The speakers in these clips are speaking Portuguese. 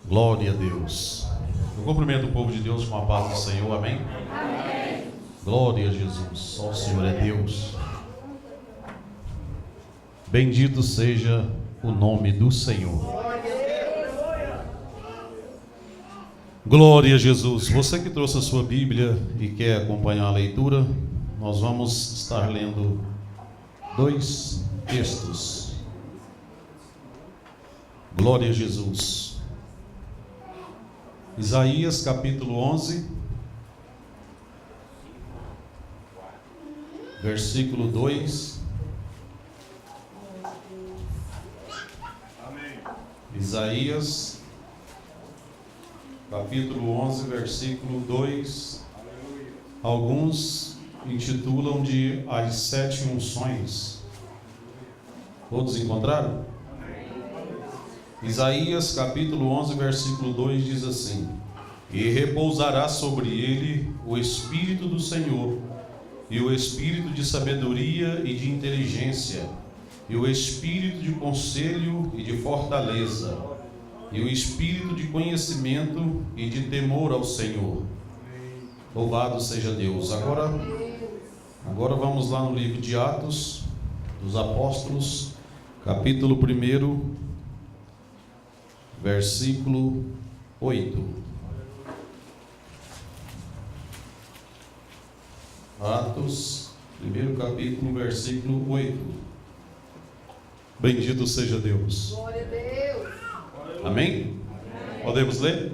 Glória a Deus. Eu cumprimento o povo de Deus com a paz do Senhor, amém? Amém. Glória a Jesus, só o Senhor é Deus. Bendito seja o nome do Senhor. Glória a Jesus. Você que trouxe a sua Bíblia e quer acompanhar a leitura, nós vamos estar lendo dois textos. Glória a Jesus. Isaías capítulo 11, versículo 2. Amém. Isaías capítulo 11, versículo 2. Aleluia. Alguns intitulam de As Sete Unções. Todos encontraram? Isaías capítulo 11, versículo 2 diz assim: E repousará sobre ele o Espírito do Senhor, e o Espírito de sabedoria e de inteligência, e o Espírito de conselho e de fortaleza, e o Espírito de conhecimento e de temor ao Senhor. Louvado seja Deus. Agora vamos lá no livro de Atos dos Apóstolos, capítulo 1, versículo 8. Atos, 1 capítulo, versículo 8. Bendito seja Deus. Glória a Deus. Amém? Podemos ler?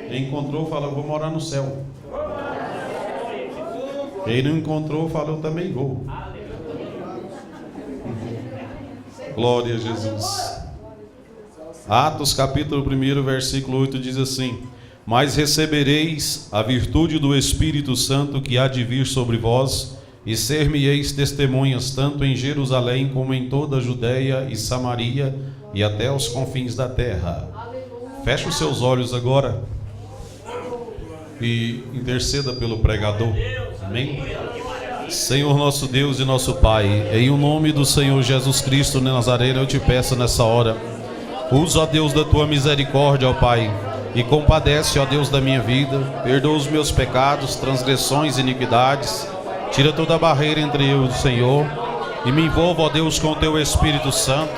Quem encontrou, fala: eu vou morar no céu. Quem não encontrou, fala: eu também vou. Glória a Jesus. Atos capítulo 1, versículo 8 diz assim: Mas recebereis a virtude do Espírito Santo que há de vir sobre vós, e ser-me-eis testemunhas tanto em Jerusalém como em toda a Judeia e Samaria e até os confins da terra. Feche os seus olhos agora e interceda pelo pregador. Amém? Senhor nosso Deus e nosso Pai, em o nome do Senhor Jesus Cristo Nazareno, eu te peço nessa hora, usa, ó Deus, da tua misericórdia, ó Pai, e compadece, ó Deus, da minha vida, perdoa os meus pecados, transgressões e iniquidades, tira toda a barreira entre eu e o Senhor, e me envolva, ó Deus, com o teu Espírito Santo.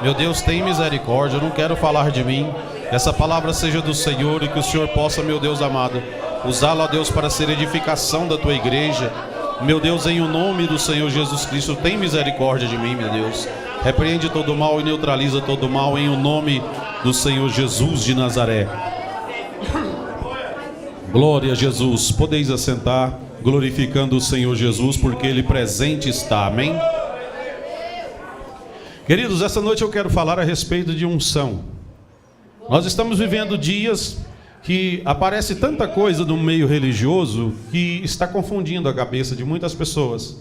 Meu Deus, tem misericórdia, eu não quero falar de mim, essa palavra seja do Senhor, e que o Senhor possa, meu Deus amado, usá-la, ó Deus, para ser edificação da tua igreja. Meu Deus, em o nome do Senhor Jesus Cristo, tem misericórdia de mim, meu Deus. Repreende todo o mal e neutraliza todo o mal em o nome do Senhor Jesus de Nazaré. Glória a Jesus. Podeis assentar, glorificando o Senhor Jesus, porque Ele presente está. Amém? Queridos, essa noite eu quero falar a respeito de unção. Nós estamos vivendo dias que aparece tanta coisa no meio religioso que está confundindo a cabeça de muitas pessoas.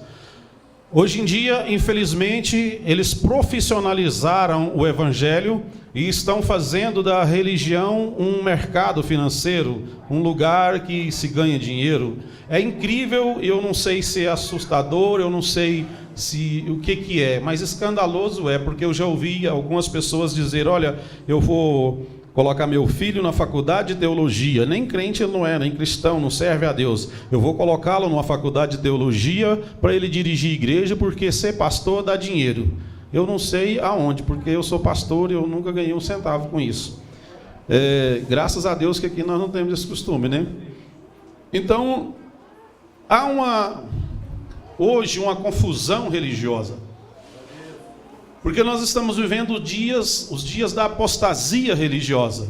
Hoje em dia, infelizmente, eles profissionalizaram o evangelho e estão fazendo da religião um mercado financeiro, um lugar que se ganha dinheiro. É incrível, eu não sei se é assustador, eu não sei o que é, mas escandaloso é, porque eu já ouvi algumas pessoas dizer: olha, eu vou colocar meu filho na faculdade de teologia, nem crente ele não é, nem cristão, não serve a Deus, eu vou colocá-lo numa faculdade de teologia para ele dirigir igreja, porque ser pastor dá dinheiro. Eu não sei aonde, porque eu sou pastor e eu nunca ganhei um centavo com isso. Graças a Deus que aqui nós não temos esse costume, né? Então, há hoje uma confusão religiosa, porque nós estamos vivendo os dias da apostasia religiosa.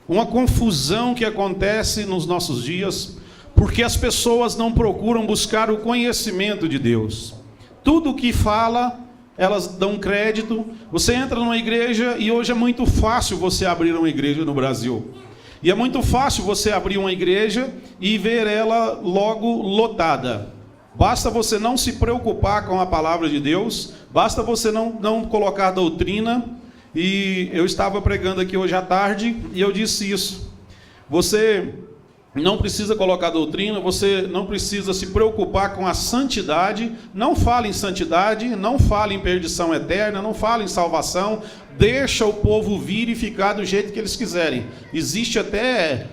Uma confusão que acontece nos nossos dias, porque as pessoas não procuram buscar o conhecimento de Deus. Tudo que fala, elas dão crédito. Você entra numa igreja e hoje é muito fácil você abrir uma igreja no Brasil. E é muito fácil você abrir uma igreja e ver ela logo lotada. Basta você não se preocupar com a palavra de Deus, basta você não colocar doutrina. E eu estava pregando aqui hoje à tarde e eu disse isso. Você não precisa colocar doutrina, você não precisa se preocupar com a santidade. Não fale em santidade, não fale em perdição eterna, não fale em salvação. Deixa o povo vir e ficar do jeito que eles quiserem. Existe até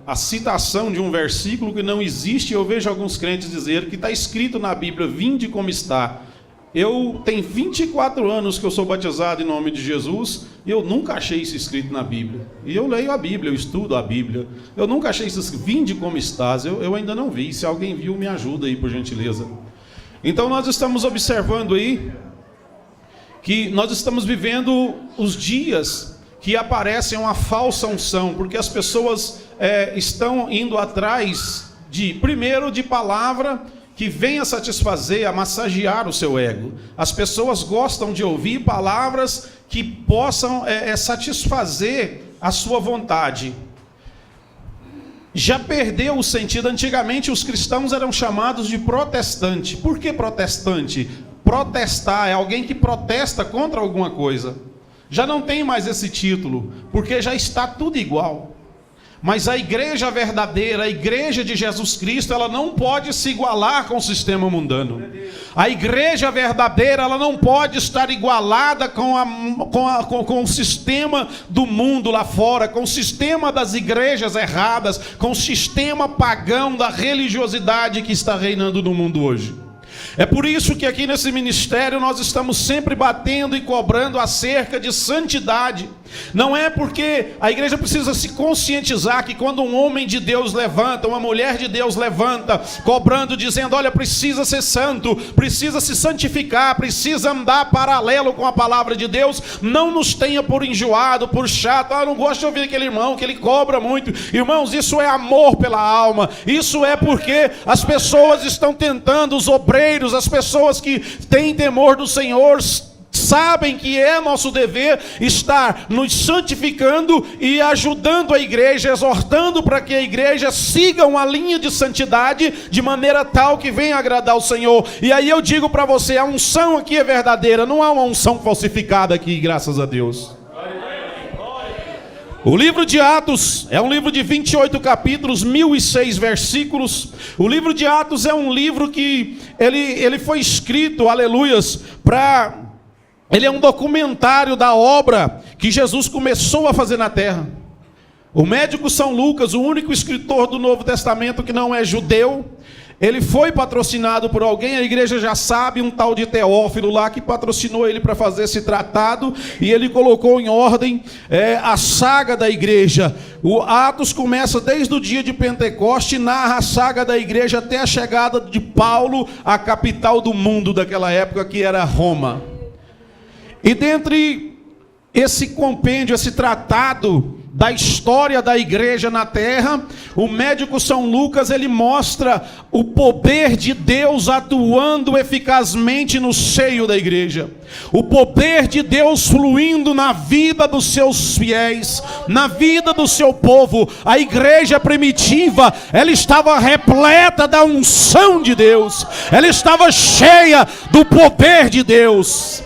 a citação de um versículo que não existe. Eu vejo alguns crentes dizer que está escrito na Bíblia: vinde como está. Eu tenho 24 anos que eu sou batizado em nome de Jesus e eu nunca achei isso escrito na Bíblia. E eu leio a Bíblia, eu estudo a Bíblia. Eu nunca achei isso escrito. Vinde como estás. Eu ainda não vi. Se alguém viu, me ajuda aí, por gentileza. Então nós estamos observando aí que nós estamos vivendo os dias que aparecem uma falsa unção, porque as pessoas estão indo atrás primeiro de palavra que venha satisfazer, a massagear o seu ego. As pessoas gostam de ouvir palavras que possam satisfazer a sua vontade. Já perdeu o sentido. Antigamente os cristãos eram chamados de protestante. Por que protestante? Protestar é alguém que protesta contra alguma coisa. Já não tem mais esse título, porque já está tudo igual. Mas a igreja verdadeira, a igreja de Jesus Cristo, ela não pode se igualar com o sistema mundano. A igreja verdadeira, ela não pode estar igualada com o sistema do mundo lá fora, com o sistema das igrejas erradas, com o sistema pagão da religiosidade que está reinando no mundo hoje. É por isso que aqui nesse ministério nós estamos sempre batendo e cobrando acerca de santidade. Não é porque a igreja precisa se conscientizar que quando um homem de Deus levanta, uma mulher de Deus levanta, cobrando, dizendo: olha, precisa ser santo, precisa se santificar, precisa andar paralelo com a palavra de Deus, não nos tenha por enjoado, por chato. Eu não gosto de ouvir aquele irmão que ele cobra muito. Irmãos, isso é amor pela alma. Isso é porque as pessoas estão tentando, os obreiros, as pessoas que têm temor do Senhor, sabem que é nosso dever estar nos santificando e ajudando a igreja, exortando para que a igreja siga uma linha de santidade de maneira tal que venha agradar o Senhor. E aí eu digo para você, a unção aqui é verdadeira, não há uma unção falsificada aqui, graças a Deus. O livro de Atos é um livro de 28 capítulos, 1006 versículos. O livro de Atos é um livro que ele foi escrito, aleluias, ele é um documentário da obra que Jesus começou a fazer na terra. O médico São Lucas, o único escritor do Novo Testamento que não é judeu, ele foi patrocinado por alguém, a igreja já sabe, um tal de Teófilo lá, que patrocinou ele para fazer esse tratado, e ele colocou em ordem a saga da igreja. O Atos começa desde o dia de Pentecoste e narra a saga da igreja até a chegada de Paulo à capital do mundo daquela época, que era Roma. E dentre esse compêndio, esse tratado da história da igreja na terra, o médico São Lucas, ele mostra o poder de Deus atuando eficazmente no seio da igreja. O poder de Deus fluindo na vida dos seus fiéis, na vida do seu povo. A igreja primitiva, ela estava repleta da unção de Deus. Ela estava cheia do poder de Deus.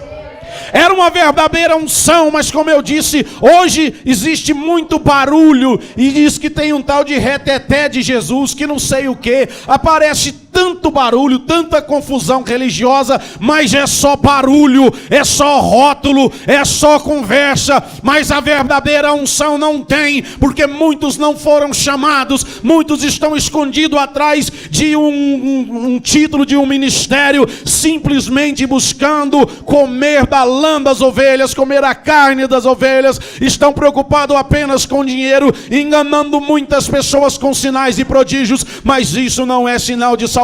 Era uma verdadeira unção, mas como eu disse, hoje existe muito barulho, e diz que tem um tal de reteté de Jesus, que não sei o que, aparece tanto barulho, tanta confusão religiosa, mas é só barulho, é só rótulo, é só conversa, mas a verdadeira unção não tem, porque muitos não foram chamados, muitos estão escondidos atrás de um título de um ministério, simplesmente buscando comer da lã das ovelhas, comer a carne das ovelhas, estão preocupados apenas com dinheiro, enganando muitas pessoas com sinais e prodígios, mas isso não é sinal de salvação.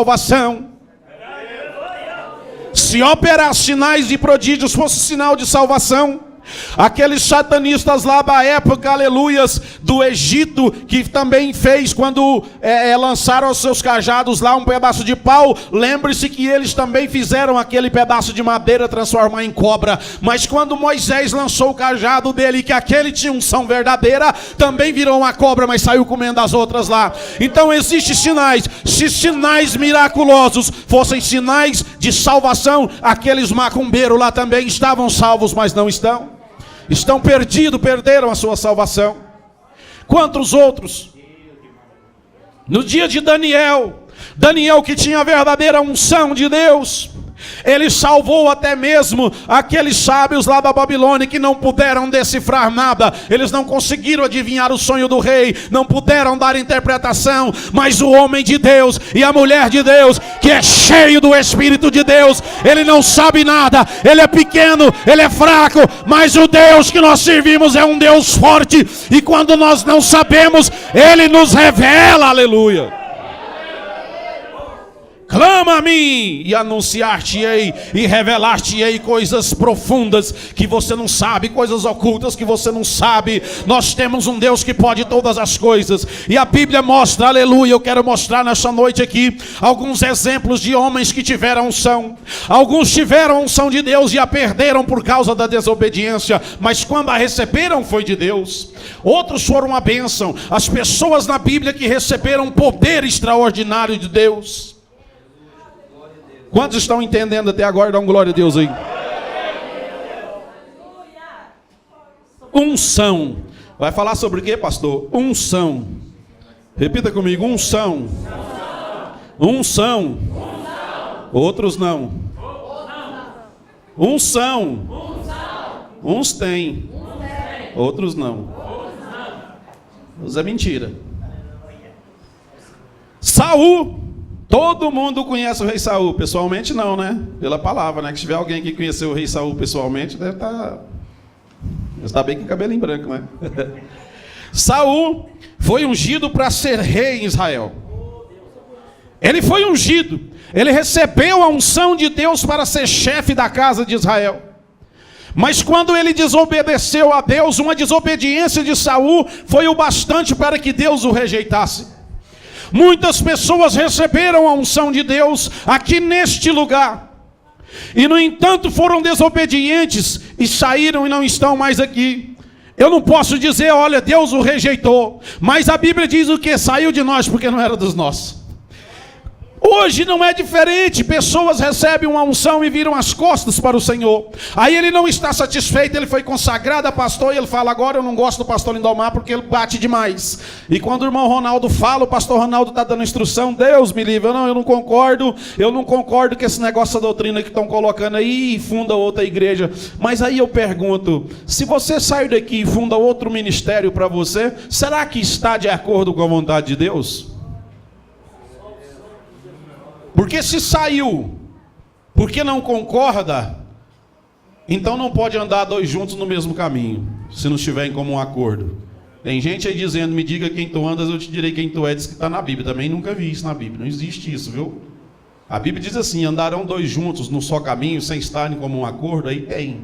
Se operar sinais e prodígios fosse sinal de salvação, aqueles satanistas lá da época, aleluias, do Egito, que também fez quando lançaram os seus cajados lá, um pedaço de pau, lembre-se que eles também fizeram aquele pedaço de madeira transformar em cobra. Mas quando Moisés lançou o cajado dele, que aquele tinha unção verdadeira, também virou uma cobra, mas saiu comendo as outras lá. Então existem sinais. Se sinais miraculosos fossem sinais de salvação, aqueles macumbeiros lá também estavam salvos, mas não estão. Estão perdidos, perderam a sua salvação. Quantos outros No dia de Daniel que tinha a verdadeira unção de Deus, ele salvou até mesmo aqueles sábios lá da Babilônia que não puderam decifrar nada. Eles não conseguiram adivinhar o sonho do rei, não puderam dar interpretação. Mas o homem de Deus e a mulher de Deus, que é cheio do Espírito de Deus, ele não sabe nada, ele é pequeno, ele é fraco, mas o Deus que nós servimos é um Deus forte. E quando nós não sabemos, ele nos revela, aleluia. Clama a mim e anunciar-te-ei e revelar-te-ei coisas profundas que você não sabe, coisas ocultas que você não sabe. Nós temos um Deus que pode todas as coisas. E a Bíblia mostra, aleluia, eu quero mostrar nessa noite aqui alguns exemplos de homens que tiveram unção. Alguns tiveram unção de Deus e a perderam por causa da desobediência, mas quando a receberam foi de Deus. Outros foram a bênção. As pessoas na Bíblia que receberam poder extraordinário de Deus. Quantos estão entendendo até agora? Dá um glória a Deus aí. Unção. Vai falar sobre o que, pastor? Unção. Repita comigo, unção. Unção. Outros não. Unção. Uns têm, outros não. Isso é mentira. Saul. Todo mundo conhece o rei Saul, pessoalmente não, né? Pela palavra, né? Que se tiver alguém que conheceu o rei Saul pessoalmente, deve estar bem com o cabelo em branco, né? Saul foi ungido para ser rei em Israel. Ele foi ungido, ele recebeu a unção de Deus para ser chefe da casa de Israel. Mas quando ele desobedeceu a Deus, uma desobediência de Saul foi o bastante para que Deus o rejeitasse. Muitas pessoas receberam a unção de Deus aqui neste lugar, e no entanto foram desobedientes e saíram e não estão mais aqui. Eu não posso dizer, olha, Deus o rejeitou, mas a Bíblia diz o que? Saiu de nós porque não era dos nossos. Hoje não é diferente, pessoas recebem uma unção e viram as costas para o Senhor. Aí ele não está satisfeito, ele foi consagrado a pastor e ele fala, agora eu não gosto do pastor Lindomar porque ele bate demais. E quando o irmão Ronaldo fala, o pastor Ronaldo está dando instrução, Deus me livre, eu não concordo com esse negócio da doutrina que estão colocando aí e funda outra igreja. Mas aí eu pergunto, se você sair daqui e funda outro ministério para você, será que está de acordo com a vontade de Deus? Porque se saiu, porque não concorda, então não pode andar dois juntos no mesmo caminho, se não estiver em comum acordo. Tem gente aí dizendo, me diga quem tu andas, eu te direi quem tu é, diz que está na Bíblia. Também nunca vi isso na Bíblia, não existe isso, viu? A Bíblia diz assim, andarão dois juntos no só caminho, sem estar em comum acordo, aí tem.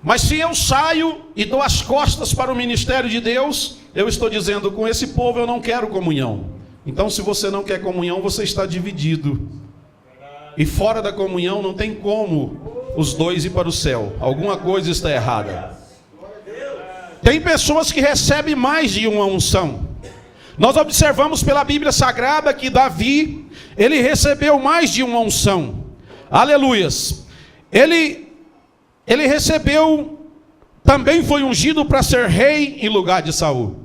Mas se eu saio e dou as costas para o ministério de Deus, eu estou dizendo, com esse povo eu não quero comunhão. Então, se você não quer comunhão, você está dividido. E fora da comunhão não tem como os dois ir para o céu. Alguma coisa está errada. Tem pessoas que recebem mais de uma unção. Nós observamos pela Bíblia Sagrada que Davi, ele recebeu mais de uma unção. Aleluias. Ele recebeu, também foi ungido para ser rei em lugar de Saul.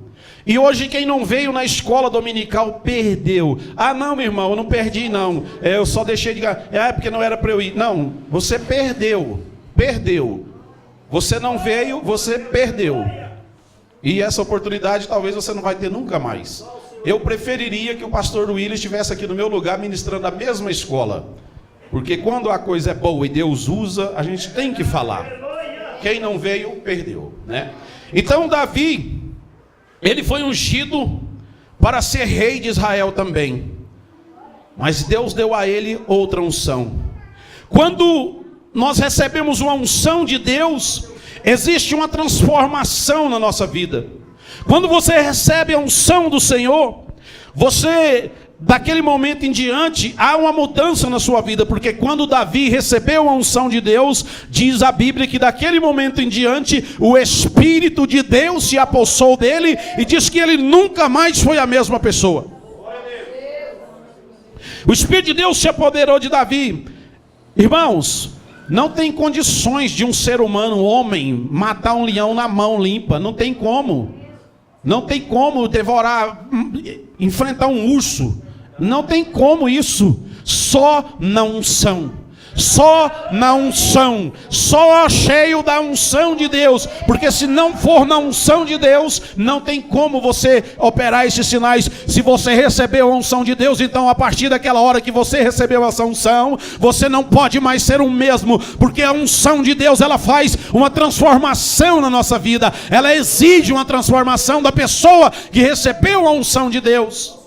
E hoje quem não veio na escola dominical perdeu. Ah não, meu irmão, eu não perdi não. Eu só deixei de... porque não era para eu ir. Não, você perdeu. Você não veio, você perdeu. E essa oportunidade talvez você não vai ter nunca mais. Eu preferiria que o pastor Willis estivesse aqui no meu lugar ministrando a mesma escola. Porque quando a coisa é boa e Deus usa, a gente tem que falar. Quem não veio, perdeu, né? Então Davi, ele foi ungido para ser rei de Israel também. Mas Deus deu a ele outra unção. Quando nós recebemos uma unção de Deus, existe uma transformação na nossa vida. Quando você recebe a unção do Senhor, você, daquele momento em diante, há uma mudança na sua vida. Porque quando Davi recebeu a unção de Deus, diz a Bíblia que daquele momento em diante, o Espírito de Deus se apossou dele, e diz que ele nunca mais foi a mesma pessoa. O Espírito de Deus se apoderou de Davi. Irmãos, não tem condições de um ser humano, um homem, matar um leão na mão limpa. Não tem como. Não tem como devorar, enfrentar um urso. Não tem como isso. Só na unção. Só na unção, só cheio da unção de Deus, porque se não for na unção de Deus, não tem como você operar esses sinais. Se você recebeu a unção de Deus, então a partir daquela hora que você recebeu essa unção, você não pode mais ser o mesmo, porque a unção de Deus, ela faz uma transformação na nossa vida, ela exige uma transformação da pessoa que recebeu a unção de Deus.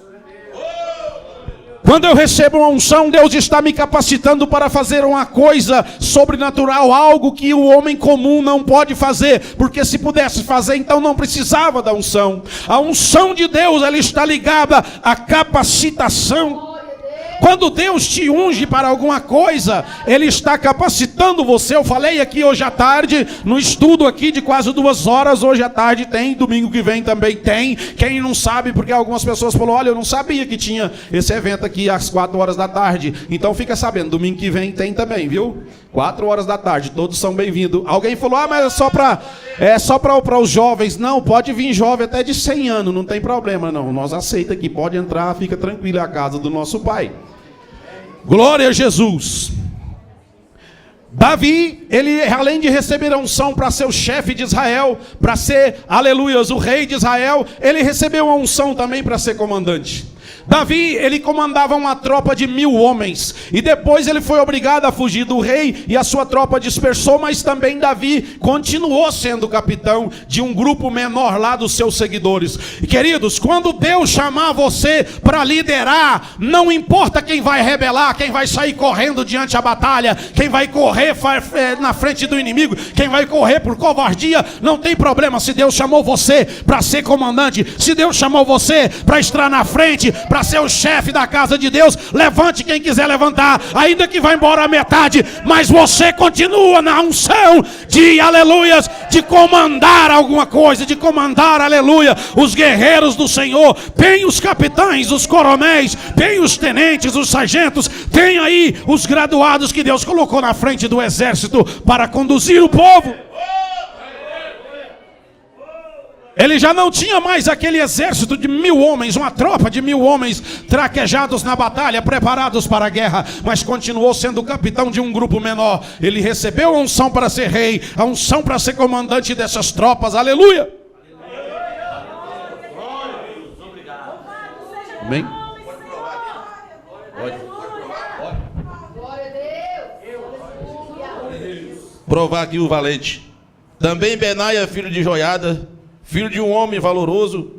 Quando eu recebo uma unção, Deus está me capacitando para fazer uma coisa sobrenatural, algo que o homem comum não pode fazer, porque se pudesse fazer, então não precisava da unção. A unção de Deus, ela está ligada à capacitação. Quando Deus te unge para alguma coisa, Ele está capacitando você. Eu falei aqui hoje à tarde, no estudo aqui de quase 2 horas, hoje à tarde tem, domingo que vem também tem. Quem não sabe, porque algumas pessoas falaram, olha, eu não sabia que tinha esse evento aqui às 4 horas da tarde. Então fica sabendo, domingo que vem tem também, viu? 4 horas da tarde, todos são bem-vindos. Alguém falou, mas é só para os jovens. Não, pode vir jovem até de 100 anos, não tem problema não. Nós aceitamos aqui, pode entrar, fica tranquilo, é a casa do nosso Pai. Glória a Jesus. Davi, ele além de receber a unção para ser o chefe de Israel, para ser, aleluias, o rei de Israel, ele recebeu a unção também para ser comandante. Davi, ele comandava uma tropa de 1000 homens, e depois ele foi obrigado a fugir do rei, e a sua tropa dispersou, mas também Davi continuou sendo capitão de um grupo menor lá dos seus seguidores. E queridos, quando Deus chamar você para liderar, não importa quem vai rebelar, quem vai sair correndo diante da batalha, quem vai correr na frente do inimigo, quem vai correr por covardia, não tem problema. Se Deus chamou você para ser comandante, se Deus chamou você para estar na frente, para ser o chefe da casa de Deus, levante quem quiser levantar, ainda que vá embora a metade, mas você continua na unção de, aleluias, de comandar alguma coisa, de comandar, aleluia, os guerreiros do Senhor. Tem os capitães, os coronéis, tem os tenentes, os sargentos, tem aí os graduados que Deus colocou na frente do exército para conduzir o povo. Ele já não tinha mais aquele exército de 1000 homens, uma tropa de 1000 homens traquejados na batalha, preparados para a guerra, mas continuou sendo capitão de um grupo menor. Ele recebeu a unção para ser rei, a unção para ser comandante dessas tropas, aleluia. Amém? Provar aqui o valente. Também Benaia, filho de Joiada, filho de um homem valoroso,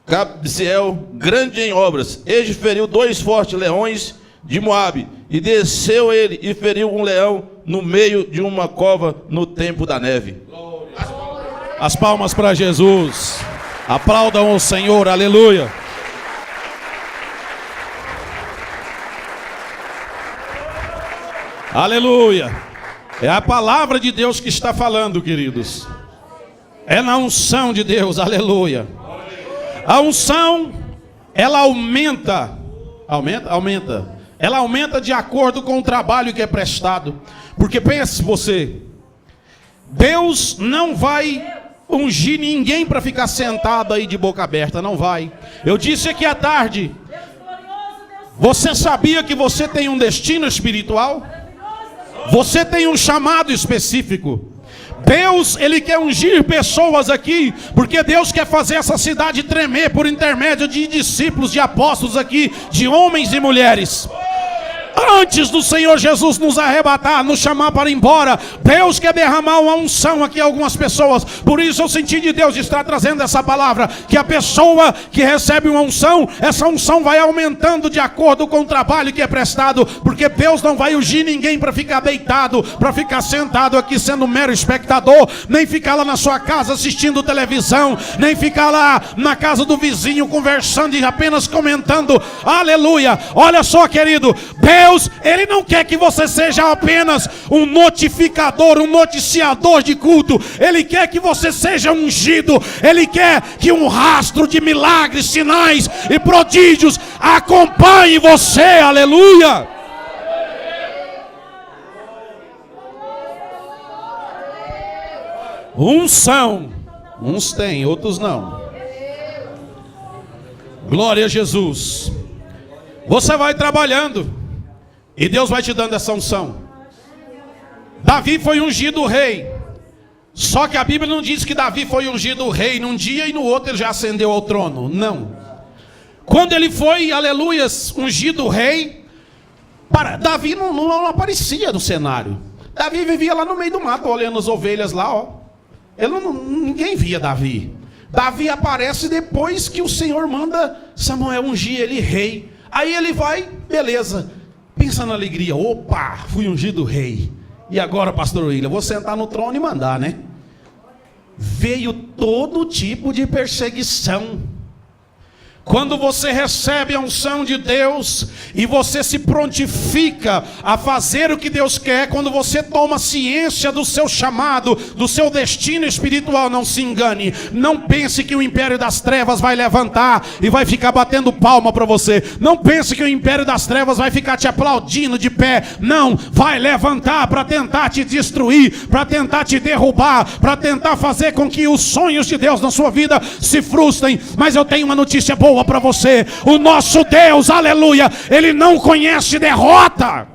Cabsiel, grande em obras. Este feriu 2 fortes leões de Moabe, e desceu ele e feriu um leão no meio de uma cova no tempo da neve. As palmas para Jesus. Aplaudam o Senhor, aleluia. Aleluia. É a palavra de Deus que está falando, queridos. É na unção de Deus, aleluia. A unção, ela aumenta. Ela aumenta de acordo com o trabalho que é prestado. Porque pense você, Deus não vai ungir ninguém para ficar sentado aí de boca aberta, não vai. Eu disse aqui à tarde, você sabia que você tem um destino espiritual? Você tem um chamado específico. Deus, Ele quer ungir pessoas aqui, porque Deus quer fazer essa cidade tremer por intermédio de discípulos, de apóstolos aqui, de homens e mulheres. Antes do Senhor Jesus nos arrebatar, nos chamar para ir embora, Deus quer derramar uma unção aqui a algumas pessoas. Por isso eu senti de Deus estar trazendo essa palavra, que a pessoa que recebe uma unção, essa unção vai aumentando de acordo com o trabalho que é prestado, porque Deus não vai ungir ninguém para ficar deitado, para ficar sentado aqui sendo um mero espectador, nem ficar lá na sua casa assistindo televisão, nem ficar lá na casa do vizinho conversando e apenas comentando, aleluia. Olha só, querido, Deus, Ele não quer que você seja apenas um notificador, um noticiador de culto. Ele quer que você seja ungido. Ele quer que um rastro de milagres, sinais e prodígios acompanhe você, aleluia. Unção, uns têm, outros não. Glória a Jesus. Você vai trabalhando e Deus vai te dando essa unção. Davi foi ungido rei. Só que a Bíblia não diz que Davi foi ungido rei num dia e no outro ele já ascendeu ao trono. Não. Quando ele foi, aleluias, ungido rei, Davi não aparecia no cenário. Davi vivia lá no meio do mato, olhando as ovelhas lá, ó. Ninguém via Davi. Davi aparece depois que o Senhor manda Samuel ungir ele rei. Aí ele vai, beleza, pensa na alegria. Opa, fui ungido rei. E agora, pastor William, vou sentar no trono e mandar, né? Veio todo tipo de perseguição. Quando você recebe a unção de Deus e você se prontifica a fazer o que Deus quer, quando você toma ciência do seu chamado, do seu destino espiritual, não se engane. Não pense que o império das trevas vai levantar e vai ficar batendo palma para você. Não pense que o império das trevas vai ficar te aplaudindo de pé. Não, vai levantar para tentar te destruir, para tentar te derrubar, para tentar fazer com que os sonhos de Deus na sua vida se frustrem. Mas eu tenho uma notícia boa para você. O nosso Deus, aleluia, Ele não conhece derrota.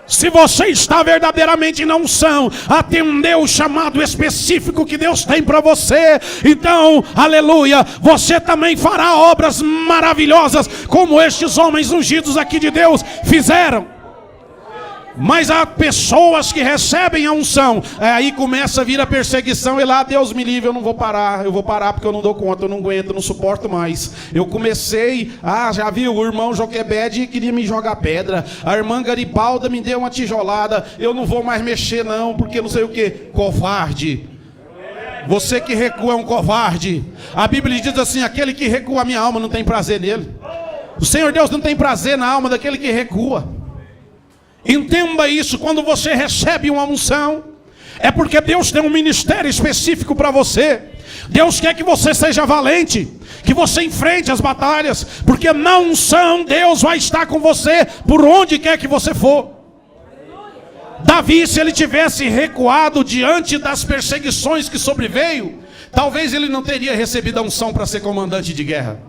Se você está verdadeiramente na unção, atendeu o chamado específico que Deus tem para você, então, aleluia, você também fará obras maravilhosas, como estes homens ungidos aqui de Deus fizeram. Mas há pessoas que recebem a unção, aí começa a vir a perseguição, e lá, Deus me livre, eu não vou parar, eu vou parar porque eu não dou conta, eu não aguento, eu não suporto mais. Eu comecei, já viu, o irmão Joquebede queria me jogar pedra, a irmã Garibalda me deu uma tijolada, eu não vou mais mexer não, porque não sei o que, covarde. Você que recua é um covarde. A Bíblia diz assim, aquele que recua a minha alma não tem prazer nele. O Senhor Deus não tem prazer na alma daquele que recua. Entenda isso, quando você recebe uma unção, é porque Deus tem um ministério específico para você. Deus quer que você seja valente, que você enfrente as batalhas, porque na unção Deus vai estar com você por onde quer que você for. Davi, se ele tivesse recuado diante das perseguições que sobreveio, talvez ele não teria recebido a unção para ser comandante de guerra.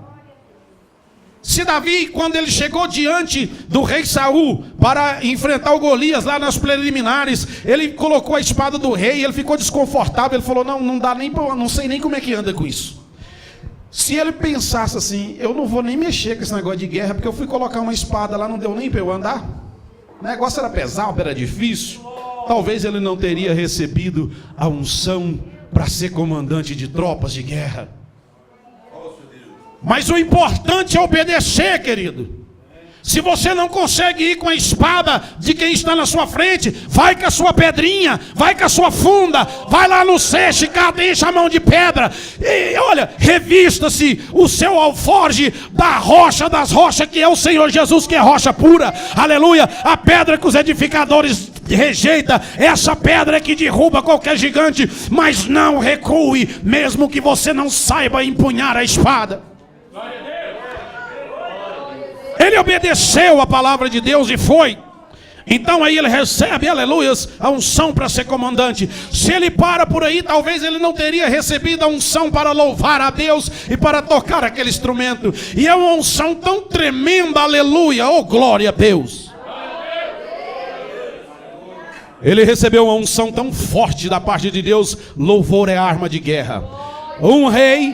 Se Davi, quando ele chegou diante do rei Saul para enfrentar o Golias lá nas preliminares, ele colocou a espada do rei, ele ficou desconfortável, ele falou, não dá nem pra, não sei nem como é que anda com isso. Se ele pensasse assim, eu não vou nem mexer com esse negócio de guerra, porque eu fui colocar uma espada lá, não deu nem para eu andar. O negócio era pesado, era difícil. Talvez ele não teria recebido a unção para ser comandante de tropas de guerra. Mas o importante é obedecer, querido. Se você não consegue ir com a espada de quem está na sua frente, vai com a sua pedrinha, vai com a sua funda, vai lá no cesto e encha a mão de pedra. E olha, revista-se o seu alforje da rocha das rochas, que é o Senhor Jesus, que é rocha pura. Aleluia. A pedra que os edificadores rejeita, essa pedra é que derruba qualquer gigante. Mas não recue, mesmo que você não saiba empunhar a espada. Ele obedeceu a palavra de Deus e foi. Então aí ele recebe, aleluias, a unção para ser comandante. Se ele para por aí, talvez ele não teria recebido a unção para louvar a Deus e para tocar aquele instrumento. E é uma unção tão tremenda, aleluia, oh glória a Deus. Ele recebeu uma unção tão forte da parte de Deus. Louvor é arma de guerra. Um rei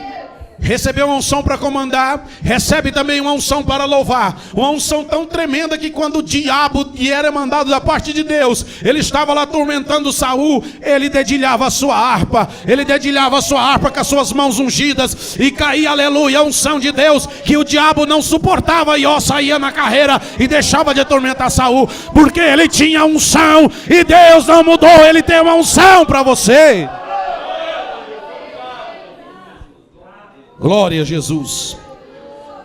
recebeu uma unção para comandar, recebe também uma unção para louvar. Uma unção tão tremenda que quando o diabo era mandado da parte de Deus, ele estava lá atormentando Saul, ele dedilhava a sua harpa, com as suas mãos ungidas, e caía, aleluia, a unção de Deus, que o diabo não suportava, e saía na carreira e deixava de atormentar Saul, porque ele tinha unção, e Deus não mudou, ele tem uma unção para você. Glória a Jesus.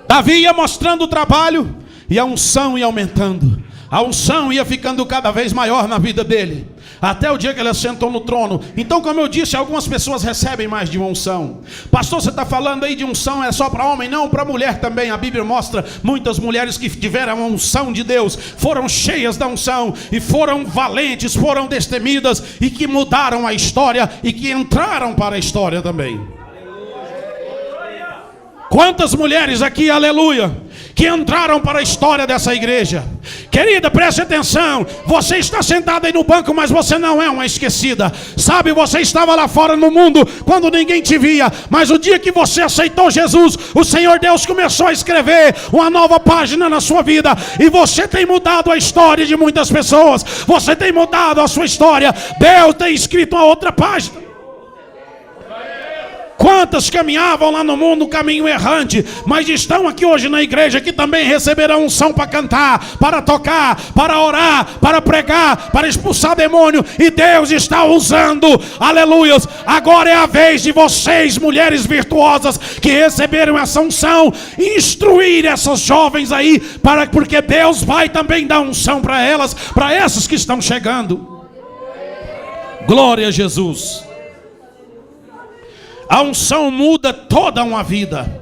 Davi ia mostrando o trabalho e a unção ia aumentando. A unção ia ficando cada vez maior na vida dele, até o dia que ele assentou no trono. Então, como eu disse, algumas pessoas recebem mais de uma unção. Pastor, você está falando aí de unção, é só para homem? Não, para mulher também. A Bíblia mostra muitas mulheres que tiveram a unção de Deus, foram cheias da unção, e foram valentes, foram destemidas, e que mudaram a história, e que entraram para a história também. Quantas mulheres aqui, aleluia, que entraram para a história dessa igreja. Querida, preste atenção. Você está sentada aí no banco, mas você não é uma esquecida. Sabe, você estava lá fora no mundo quando ninguém te via, mas o dia que você aceitou Jesus, o Senhor Deus começou a escrever uma nova página na sua vida, e você tem mudado a história de muitas pessoas. Você tem mudado a sua história. Deus tem escrito uma outra página. Quantas caminhavam lá no mundo, caminho errante, mas estão aqui hoje na igreja, que também receberão unção para cantar, para tocar, para orar, para pregar, para expulsar demônio, e Deus está usando, aleluias. Agora é a vez de vocês, mulheres virtuosas, que receberam essa unção, instruir essas jovens aí, porque Deus vai também dar unção para elas, para essas que estão chegando. Glória a Jesus. A unção muda toda uma vida.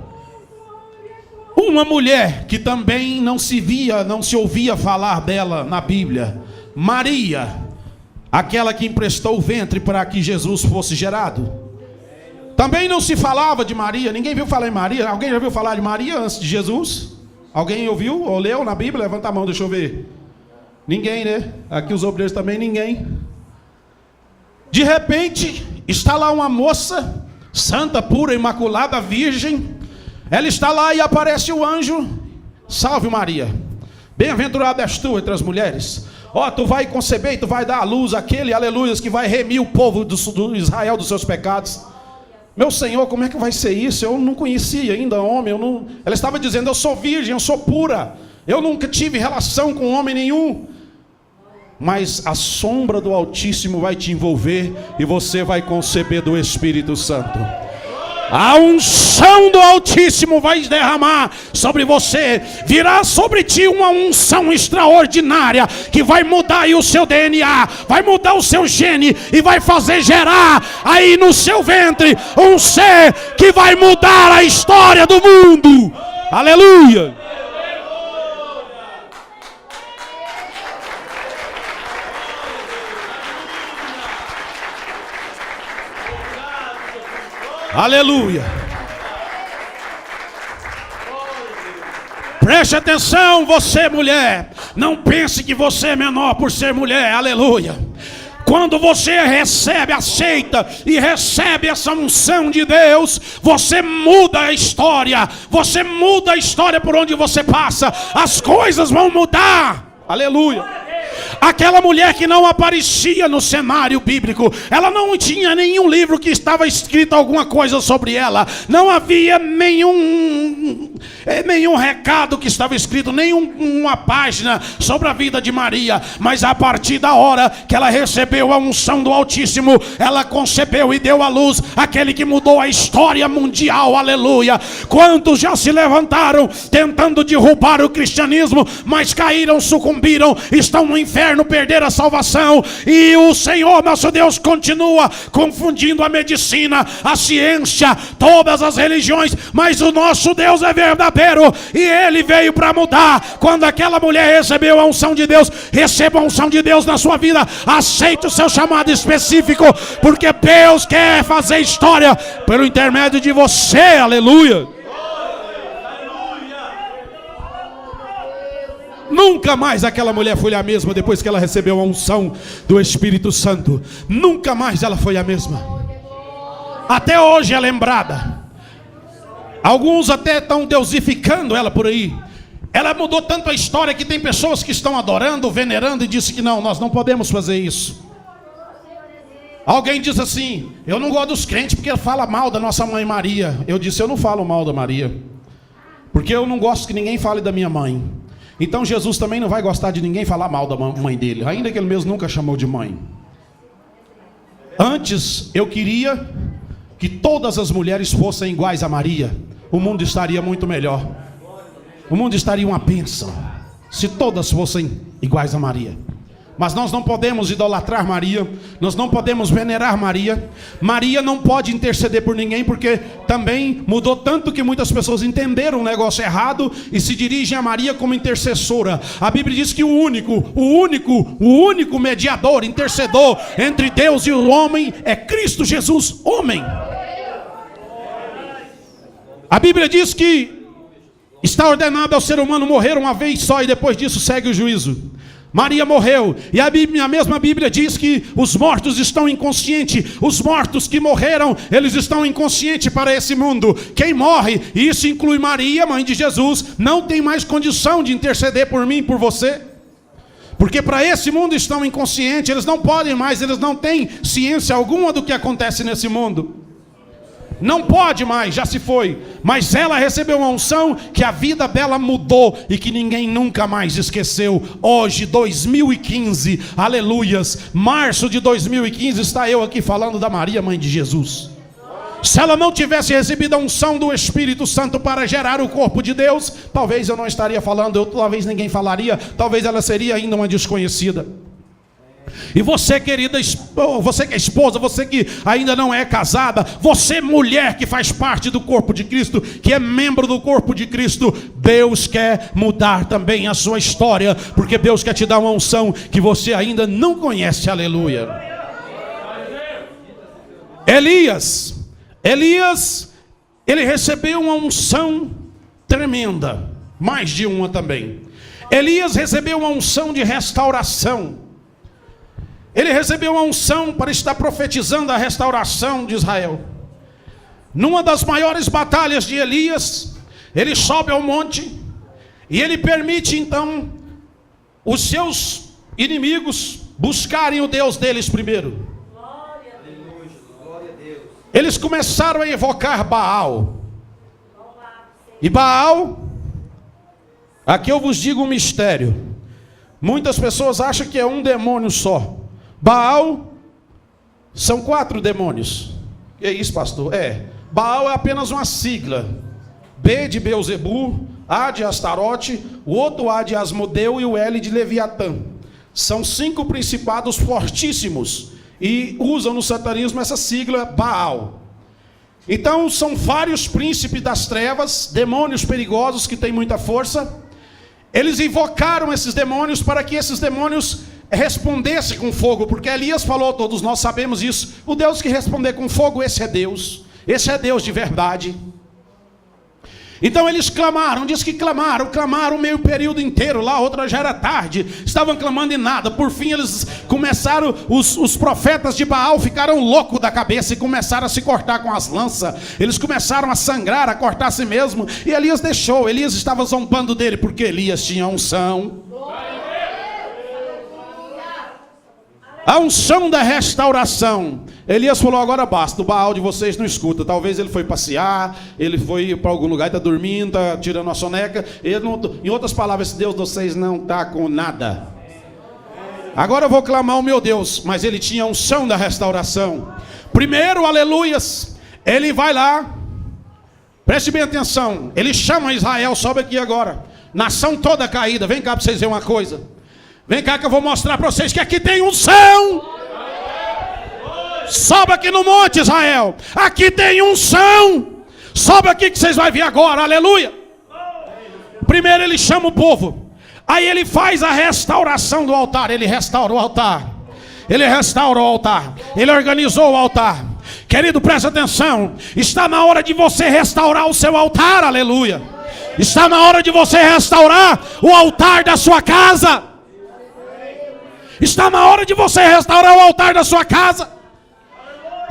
Uma mulher que também não se ouvia falar dela na Bíblia, Maria, aquela que emprestou o ventre para que Jesus fosse gerado. Também não se falava de Maria. Ninguém viu falar em Maria? Alguém já viu falar de Maria antes de Jesus? Alguém ouviu ou leu na Bíblia? Levanta a mão, deixa eu ver. Ninguém, né? Aqui os obreiros também, ninguém. De repente, está lá uma moça santa, pura, imaculada, virgem. Ela está lá e aparece o anjo. Salve Maria, bem-aventurada és tu entre as mulheres. Ó, tu vai conceber e tu vai dar à luz aquele, aleluias, que vai remir o povo do Israel dos seus pecados. Meu Senhor, como é que vai ser isso? Eu não conhecia ainda homem. Ela estava dizendo, eu sou virgem, eu sou pura, eu nunca tive relação com homem nenhum. Mas a sombra do Altíssimo vai te envolver e você vai conceber do Espírito Santo. A unção do Altíssimo vai derramar sobre você. Virá sobre ti uma unção extraordinária que vai mudar aí o seu DNA, vai mudar o seu gene e vai fazer gerar aí no seu ventre um ser que vai mudar a história do mundo. Aleluia! Aleluia. Preste atenção, você mulher. Não pense que você é menor por ser mulher. Aleluia. Quando você recebe, aceita e recebe essa unção de Deus, você muda a história. Você muda a história por onde você passa. As coisas vão mudar. Aleluia. Aquela mulher que não aparecia no cenário bíblico, ela não tinha nenhum livro que estava escrito alguma coisa sobre ela, não havia nenhum recado que estava escrito, nenhuma página sobre a vida de Maria. Mas a partir da hora que ela recebeu a unção do Altíssimo, ela concebeu e deu à luz aquele que mudou a história mundial. Aleluia. Quantos já se levantaram tentando derrubar o cristianismo, mas caíram, sucumbiram, estão no inferno, perderam a salvação, e o Senhor nosso Deus continua confundindo a medicina, a ciência, todas as religiões, mas o nosso Deus é verdadeiro e Ele veio para mudar. Quando aquela mulher recebeu a unção de Deus, receba a unção de Deus na sua vida, aceite o seu chamado específico, porque Deus quer fazer história pelo intermédio de você. Aleluia. Nunca mais aquela mulher foi a mesma depois que ela recebeu a unção do Espírito Santo. Nunca mais ela foi a mesma. Até hoje é lembrada. Alguns até estão deusificando ela por aí. Ela mudou tanto a história que tem pessoas que estão adorando, venerando, e disse que não, nós não podemos fazer isso. Alguém diz assim, eu não gosto dos crentes porque fala mal da nossa mãe Maria. Eu disse, eu não falo mal da Maria, porque eu não gosto que ninguém fale da minha mãe. Então Jesus também não vai gostar de ninguém falar mal da mãe dele, ainda que ele mesmo nunca chamou de mãe. Antes eu queria que todas as mulheres fossem iguais a Maria. O mundo estaria muito melhor. O mundo estaria uma bênção se todas fossem iguais a Maria. Mas nós não podemos idolatrar Maria, nós não podemos venerar Maria. Maria não pode interceder por ninguém, porque também mudou tanto que muitas pessoas entenderam o negócio errado e se dirigem a Maria como intercessora. A Bíblia diz que o único mediador, intercedor entre Deus e o homem é Cristo Jesus, homem. A Bíblia diz que está ordenado ao ser humano morrer uma vez só e depois disso segue o juízo. Maria morreu, e a mesma Bíblia diz que os mortos estão inconscientes. Os mortos que morreram, eles estão inconscientes para esse mundo. Quem morre, e isso inclui Maria, mãe de Jesus, não tem mais condição de interceder por mim e por você. Porque para esse mundo estão inconscientes, eles não podem mais, eles não têm ciência alguma do que acontece nesse mundo. Não pode mais, já se foi. Mas ela recebeu uma unção que a vida dela mudou e que ninguém nunca mais esqueceu. Hoje, 2015, aleluias, março de 2015, está eu aqui falando da Maria, mãe de Jesus. Se ela não tivesse recebido a unção do Espírito Santo para gerar o corpo de Deus, talvez eu não estaria falando, talvez ninguém falaria, talvez ela seria ainda uma desconhecida. E você, querida, você que é esposa, você que ainda não é casada, você mulher que faz parte do corpo de Cristo, que é membro do corpo de Cristo, Deus quer mudar também a sua história, porque Deus quer te dar uma unção que você ainda não conhece, aleluia. Elias, ele recebeu uma unção tremenda, mais de uma também. Elias recebeu uma unção de restauração. Ele recebeu uma unção para estar profetizando a restauração de Israel. Numa das maiores batalhas de Elias, ele sobe ao monte e ele permite então os seus inimigos buscarem o Deus deles primeiro. Eles começaram a evocar Baal. E Baal, aqui eu vos digo um mistério. Muitas pessoas acham que é um demônio só. Baal são 4 demônios. Que é isso, pastor? Baal é apenas uma sigla. B de Beuzebu, A de Astarote, o outro A de Asmodeu e o L de Leviatã. São 5 principados fortíssimos e usam no satanismo essa sigla Baal. Então são vários príncipes das trevas, demônios perigosos que têm muita força. Eles invocaram esses demônios para que esses demônios respondessem com fogo, porque Elias falou, todos nós sabemos isso, o Deus que responder com fogo, esse é Deus de verdade. Então eles clamaram, diz que clamaram meio período inteiro, lá outra já era tarde, estavam clamando e nada. Por fim eles começaram, os profetas de Baal ficaram loucos da cabeça e começaram a se cortar com as lanças. Eles começaram a sangrar, a cortar a si mesmo, e Elias deixou. Elias estava zombando dele, porque Elias tinha unção. A unção da restauração. Elias falou, agora basta, o Baal de vocês não escuta. Talvez ele foi passear, ele foi para algum lugar, está dormindo, está tirando a soneca. Em outras palavras, esse Deus de vocês não está com nada. Agora eu vou clamar ao meu Deus. Mas ele tinha a unção da restauração. Primeiro, aleluias, ele vai lá, preste bem atenção, ele chama Israel, sobe aqui agora, nação toda caída, vem cá para vocês verem uma coisa. Vem cá que eu vou mostrar para vocês que aqui tem unção. Sobe aqui no monte, Israel. Aqui tem unção. Sobe aqui que vocês vão ver agora, aleluia. Primeiro ele chama o povo. Aí ele faz a restauração do altar. Ele restaura o altar. Ele restaura o altar. Ele organizou o altar. Querido, presta atenção. Está na hora de você restaurar o seu altar, aleluia. Está na hora de você restaurar o altar da sua casa. Está na hora de você restaurar o altar da sua casa.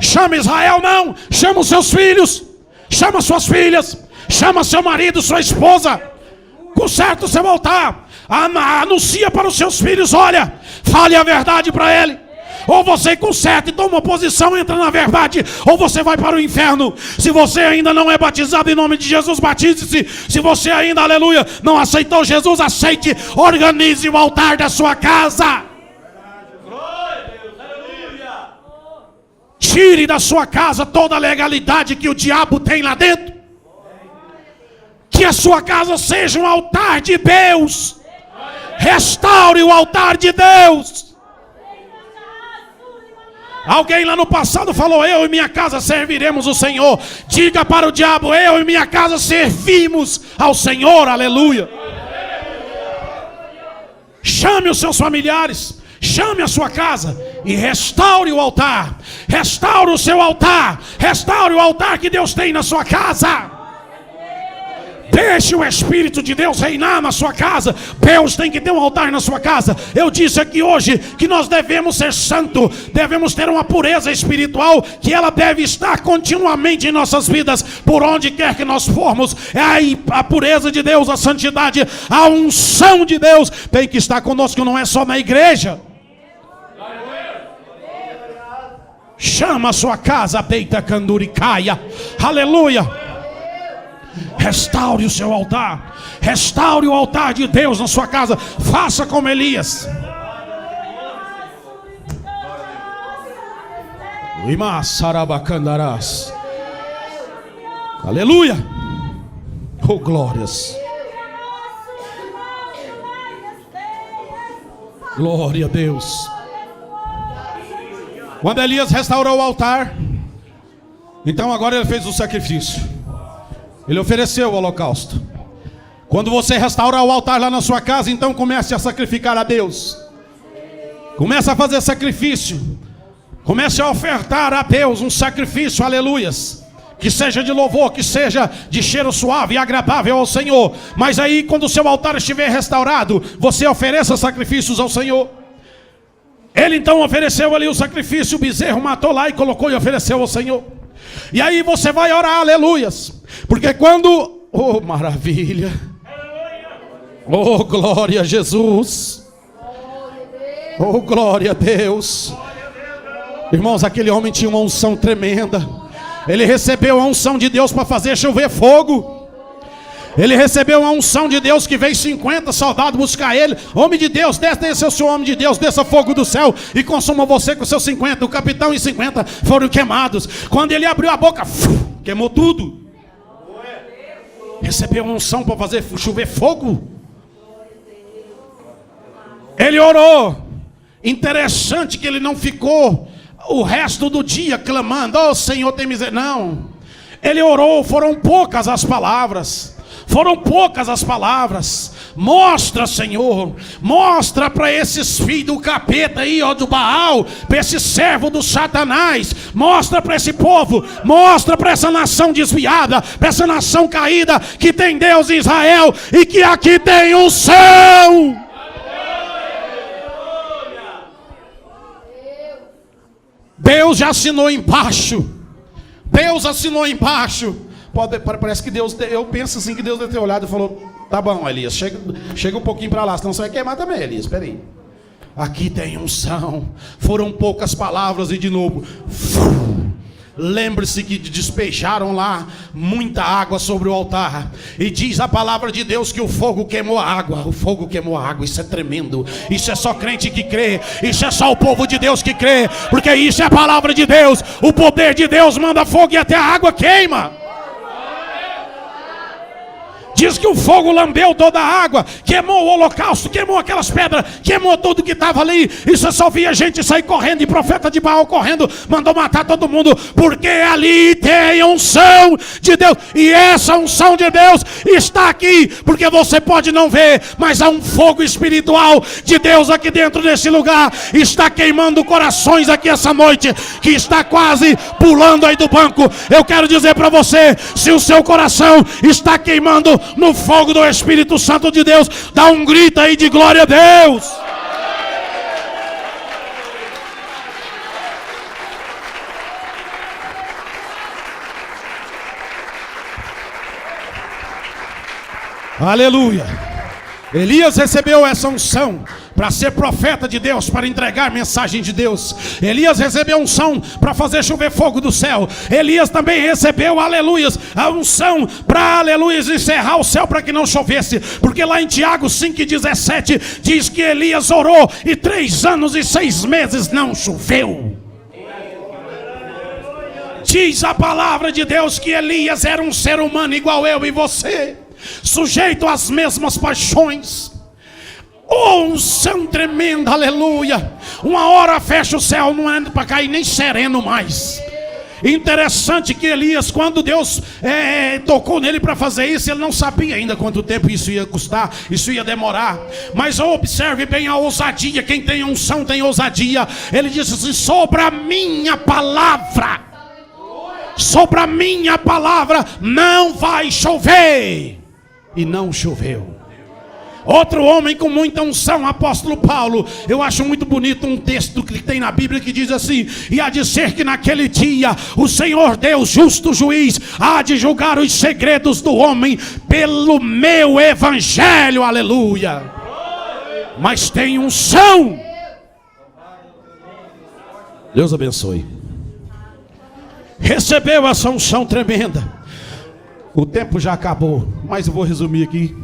Chama Israel, não. Chama os seus filhos. Chama suas filhas. Chama seu marido, sua esposa. Conserta o seu altar. Anuncia para os seus filhos, olha, fale a verdade para ele. Ou você conserta e toma uma posição, entra na verdade, ou você vai para o inferno. Se você ainda não é batizado em nome de Jesus, batize-se. Se você ainda, aleluia, não aceitou Jesus, aceite. Organize o altar da sua casa. Tire da sua casa toda a legalidade que o diabo tem lá dentro. Que a sua casa seja um altar de Deus. Restaure o altar de Deus. Alguém lá no passado falou, eu e minha casa serviremos o Senhor. Diga para o diabo, eu e minha casa servimos ao Senhor, aleluia. Chame os seus familiares. Chame a sua casa e restaure o altar. Restaure o seu altar. Restaure o altar que Deus tem na sua casa. Deixe o Espírito de Deus reinar na sua casa. Deus tem que ter um altar na sua casa. Eu disse aqui hoje que nós devemos ser santos, devemos ter uma pureza espiritual, que ela deve estar continuamente em nossas vidas, por onde quer que nós formos. A pureza de Deus, a santidade, a unção de Deus tem que estar conosco, não é só na igreja. Chama a sua casa, Beita Canduricaia. Aleluia. Restaure o seu altar. Restaure o altar de Deus na sua casa. Faça como Elias. Aleluia. Oh, glórias. Glória a Deus. Quando Elias restaurou o altar, então agora ele fez o sacrifício. Ele ofereceu o holocausto. Quando você restaurar o altar lá na sua casa, então comece a sacrificar a Deus. Comece a fazer sacrifício. Comece a ofertar a Deus um sacrifício, aleluias. Que seja de louvor, que seja de cheiro suave e agradável ao Senhor. Mas aí quando o seu altar estiver restaurado, você ofereça sacrifícios ao Senhor. Ele então ofereceu ali o sacrifício, o bezerro matou lá e colocou e ofereceu ao Senhor. E aí você vai orar, aleluias. Porque quando, oh maravilha, oh glória a Jesus, oh glória a Deus. Irmãos, aquele homem tinha uma unção tremenda. Ele recebeu a unção de Deus para fazer chover fogo. Ele recebeu a unção de Deus que veio 50 soldados buscar ele. Homem de Deus, desça o seu homem de Deus, desça fogo do céu e consuma você com seus 50. O capitão e 50 foram queimados. Quando ele abriu a boca, queimou tudo. Recebeu a unção para fazer chover fogo. Ele orou. Interessante que ele não ficou o resto do dia clamando: ó Senhor, tem misericórdia. Não. Ele orou, foram poucas as palavras. Foram poucas as palavras. Mostra, Senhor, mostra para esses filhos do capeta aí, ó, do Baal, para esse servo do Satanás. Mostra para esse povo, mostra para essa nação desviada, para essa nação caída, que tem Deus em Israel e que aqui tem unção. Deus já assinou embaixo. Deus assinou embaixo. Parece que Deus, eu penso assim que Deus deve ter olhado e falou: tá bom, Elias, chega um pouquinho para lá, senão você vai queimar também, Elias, espera aí. Aqui tem unção. Foram poucas palavras e de novo, lembre-se que despejaram lá muita água sobre o altar. E diz a palavra de Deus que o fogo queimou a água. O fogo queimou a água, isso é tremendo. Isso é só crente que crê. Isso é só o povo de Deus que crê. Porque isso é a palavra de Deus. O poder de Deus manda fogo e até a água queima. Diz que o fogo lambeu toda a água, queimou o holocausto, queimou aquelas pedras, queimou tudo que estava ali. E você só via gente sair correndo, e profeta de Baal correndo, mandou matar todo mundo, porque ali tem unção de Deus. E essa unção de Deus está aqui, porque você pode não ver, mas há um fogo espiritual de Deus aqui dentro desse lugar. Está queimando corações aqui essa noite, que está quase pulando aí do banco. Eu quero dizer para você, se o seu coração está queimando no fogo do Espírito Santo de Deus, dá um grito aí de glória a Deus. Aleluia. Elias recebeu essa unção para ser profeta de Deus, para entregar mensagem de Deus. Elias recebeu a unção para fazer chover fogo do céu. Elias também recebeu, aleluias, a unção para, aleluias, encerrar o céu para que não chovesse. Porque lá em Tiago 5,17 diz que Elias orou e 3 anos e 6 meses não choveu. Diz a palavra de Deus que Elias era um ser humano igual eu e você, sujeito às mesmas paixões. Oh, unção tremenda, aleluia. Uma hora fecha o céu, não é para cair nem sereno mais. Interessante que Elias, quando Deus tocou nele para fazer isso, ele não sabia ainda quanto tempo isso ia custar, isso ia demorar. Mas observe bem a ousadia. Quem tem unção tem ousadia. Ele disse assim: sobre a minha palavra, sobre a minha palavra não vai chover. e não choveu. Outro homem com muita unção, apóstolo Paulo. Eu acho muito bonito um texto que tem na Bíblia que diz assim: e há de ser que naquele dia o Senhor Deus, justo juiz, há de julgar os segredos do homem pelo meu evangelho, aleluia. Mas tem unção. Deus abençoe. Recebeu essa unção tremenda. O tempo já acabou, mas eu vou resumir aqui.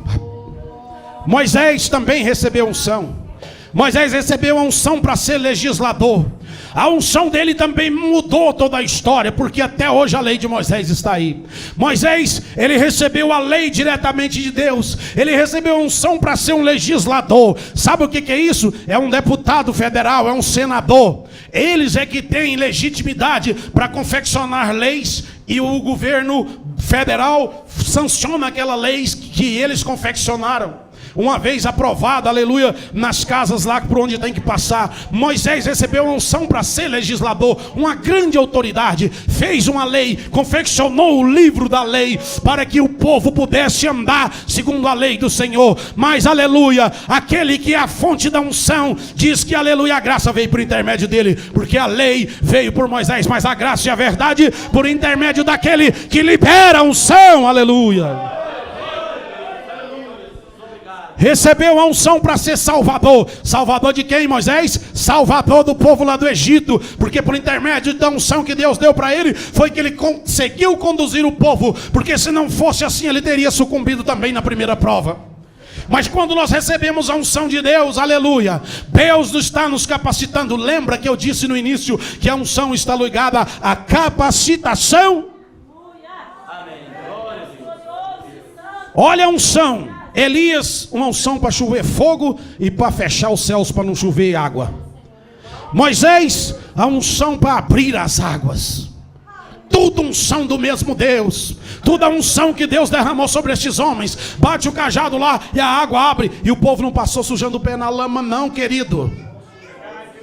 Moisés também recebeu unção. Moisés recebeu a unção para ser legislador. A unção dele também mudou toda a história, porque até hoje a lei de Moisés está aí. Moisés, ele recebeu a lei diretamente de Deus. Ele recebeu a unção para ser um legislador. Sabe o que é isso? É um deputado federal, é um senador. Eles é que têm legitimidade para confeccionar leis, e o governo federal sanciona aquelas leis que eles confeccionaram. Uma vez aprovado, aleluia, nas casas lá por onde tem que passar. Moisés recebeu a unção para ser legislador, uma grande autoridade. Fez uma lei, confeccionou o livro da lei, para que o povo pudesse andar segundo a lei do Senhor. Mas, aleluia, aquele que é a fonte da unção, diz que, aleluia, a graça veio por intermédio dele, porque a lei veio por Moisés, mas a graça e a verdade por intermédio daquele que libera a unção, aleluia. Recebeu a unção para ser salvador. Salvador de quem, Moisés? Salvador do povo lá do Egito. Porque por intermédio da unção que Deus deu para ele, foi que ele conseguiu conduzir o povo. Porque se não fosse assim, ele teria sucumbido também na primeira prova. Mas quando nós recebemos a unção de Deus, aleluia, Deus está nos capacitando. Lembra que eu disse no início que a unção está ligada à capacitação? Olha a unção. Elias, uma unção para chover fogo e para fechar os céus para não chover água. Moisés, a unção para abrir as águas. Tudo unção do mesmo Deus. Toda a unção que Deus derramou sobre estes homens. Bate o cajado lá e a água abre. E o povo não passou sujando o pé na lama não, querido.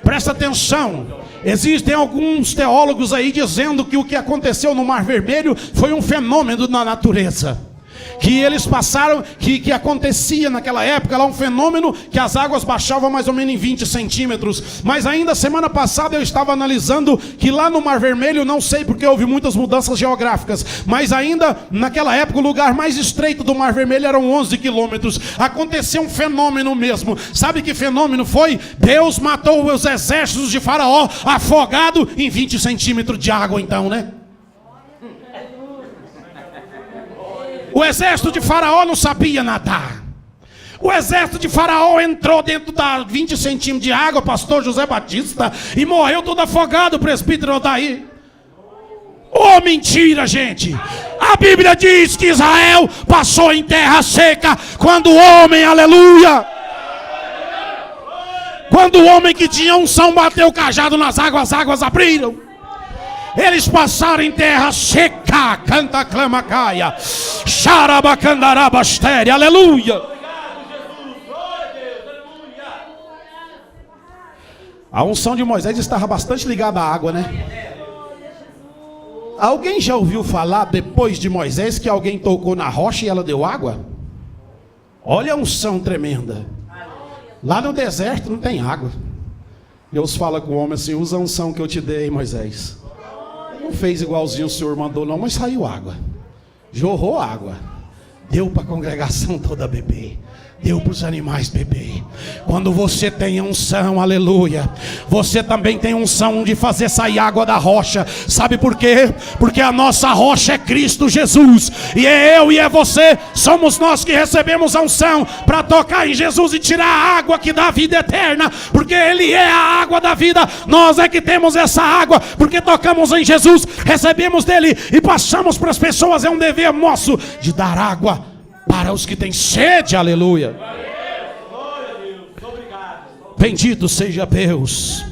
Presta atenção. Existem alguns teólogos aí dizendo que o que aconteceu no Mar Vermelho foi um fenômeno na natureza. Que eles passaram, que acontecia naquela época lá um fenômeno que as águas baixavam mais ou menos em 20 centímetros. Mas ainda semana passada eu estava analisando que lá no Mar Vermelho, não sei porque houve muitas mudanças geográficas, mas ainda naquela época o lugar mais estreito do Mar Vermelho eram 11 quilômetros. Aconteceu um fenômeno mesmo. Sabe que fenômeno foi? Deus matou os exércitos de Faraó afogado em 20 centímetros de água então, né? O exército de Faraó não sabia nadar. O exército de Faraó entrou dentro da 20 centímetros de água, pastor José Batista, e morreu todo afogado, presbítero Odaí. Oh, mentira, gente. A Bíblia diz que Israel passou em terra seca quando o homem, aleluia, quando o homem que tinha unção bateu o cajado nas águas, as águas abriram. Eles passaram em terra seca. Canta, clama, caia. Xarabacandarabastere. Aleluia. A unção de Moisés estava bastante ligada à água, né? Alguém já ouviu falar depois de Moisés que alguém tocou na rocha e ela deu água? Olha a unção tremenda. Lá no deserto não tem água. Deus fala com o homem assim: usa a unção que eu te dei, Moisés. Não fez igualzinho o Senhor mandou não, mas saiu água. Jorrou água. Deu para a congregação toda beber. Deu para os animais beber. Quando você tem unção, aleluia, você também tem unção de fazer sair água da rocha. Sabe por quê? Porque a nossa rocha é Cristo Jesus. E é eu e é você, somos nós que recebemos a unção para tocar em Jesus e tirar a água que dá vida eterna. Porque Ele é a água da vida. Nós é que temos essa água, porque tocamos em Jesus, recebemos dele e passamos para as pessoas. É um dever nosso de dar água para os que têm sede, aleluia. Bendito seja Deus.